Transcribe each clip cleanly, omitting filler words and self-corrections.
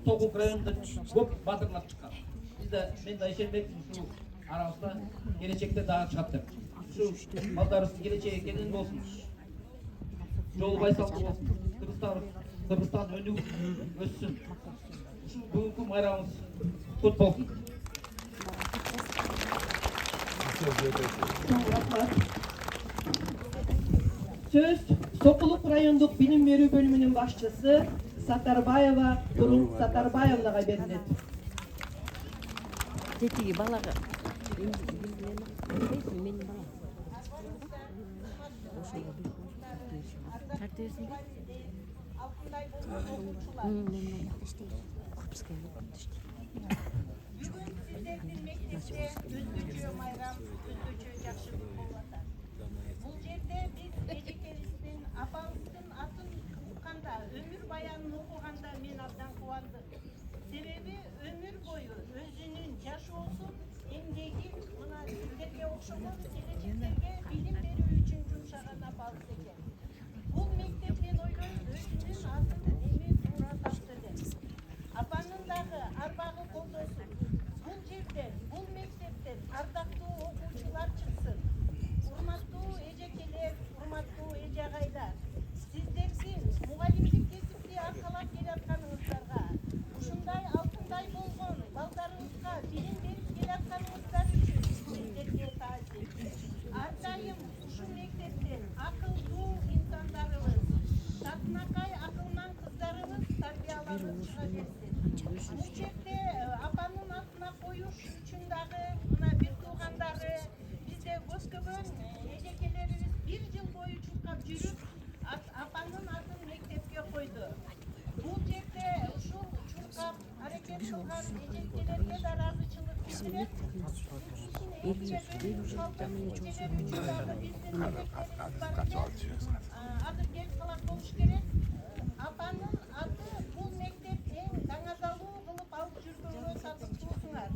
Тоғук районунда көп батырлар чыккан. Бизде мен да ишенбекмин ушул арабызда келечекте дагы чыгат деп. Ушу балдарыбыздын келечеги экенин болсун. Жолу байсалдуу болсун. Кыргызстан өнүгүп өссүн. Ушул бүгүнкү майрамыбыз кут болсун. Сөз Сокулук райондук билим берүү бөлүмүнүн башчысы Сатарбаева Турун Сатарбаевнага берилет. Жетиги балага. Сіздердің мектепте өзгөчө майрам, өзгөчө жакшылык болуп атат. Бул жерде биз эжекебиздин апабыздын атын укканда, өмүр баянын окуганда мен абдан кубандым. Себеби өмүр бою өзүнүн жашоосун, эмгегин мына сиздерге окшогон келечектерге билим берүү үчүн жумшаган апабыз экен. Бул мектеп мен ойлойм өзүнүн атын эми туура тапты деп. Апанын дагы арбагы колдосун. Бул жерден, бул мектептен ардактуу окуучулар чыксын. Урматтуу эжекелер, урматтуу эже агайлар, сиздердин мугалимдик кесипти аркалап келатканыңыздарга, ушундай алтындай болгон балдарыңызга билим берип келатканыңыздар үчүн сиздерге таазим. Ар дайым ушул мектептен акылдуу инсандарыбыз, татынакай акылман кыздарыбыз тарбияланып чыга берсин. Бул жерде апанын атына коюш үчүн дагы мына бир туугандары бизде көскөбөн эжекелерибиз 1 жыл бою чуркап жүрүп апанын атын мектепке койду. Бул жерде ушул чуркап аракет кылган эжекелерге да ыраазычылык билдирет. Азыр кел калак болуш керек. Апанын аты бул мектеп эң даңазалуу кылып алып жүргөнгө татыктуусуңар.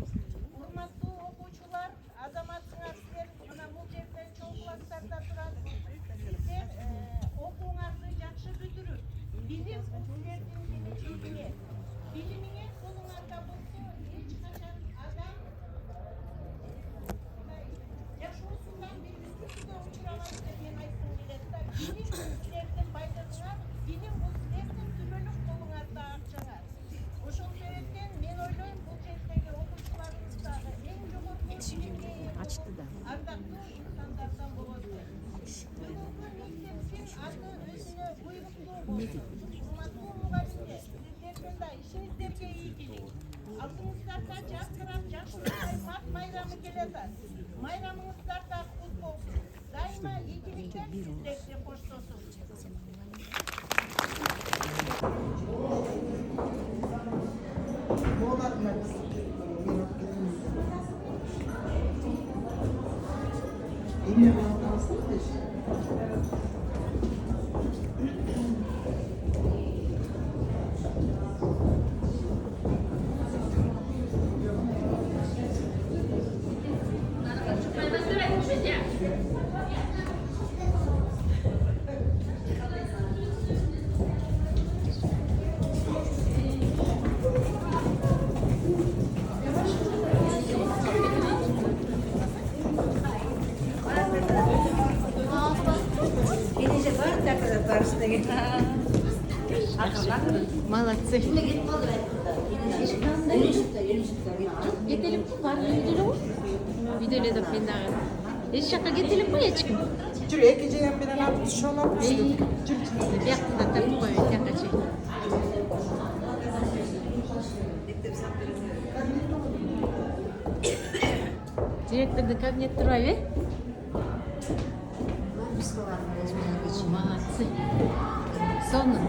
Урматтуу окуучулар, азаматсыңар силер мына бул жерде чоң класстарда турасыз. Сиздер окууңарды жакшы бүтүрүп, билим силердин келечегиңер. Билимиңер колуңарда болсо, эч качан адам жашоосундан бир үстүнүгө учурабайт деп мен айткым келет да. Билим силердин байлыгыңар, билим бул силердин түбөлүк колуңарда акчаңар. Ошол себептен мен ойлойм бул жердеги окуучуларыбыз дагы эң жогорку билимге ээ ардактуу инсандардан болот деп. Бүгүнкү мектептин аты өзүнө буйруктуу болсун. Урматтуу мугалимдер, сиздердин да ишиңиздерге ийгилик. Алдыңыздарда жаркырап жакшылыктай мак майрамы келатат. Майрамыңыздар да кут болсун. Дайыма ийгиликтер сиздерди коштосун. Молодцы. Кетелип бар үйдө го. Үйдө деп мен дагы. Эч жакка кетелип кой эчким. Жүр, эки жайам менен алып түшөлөм. Жүр. Биякты да тартып кой, тияка чек. Директордун кабинети турбайбы? Молодцы. Сонун.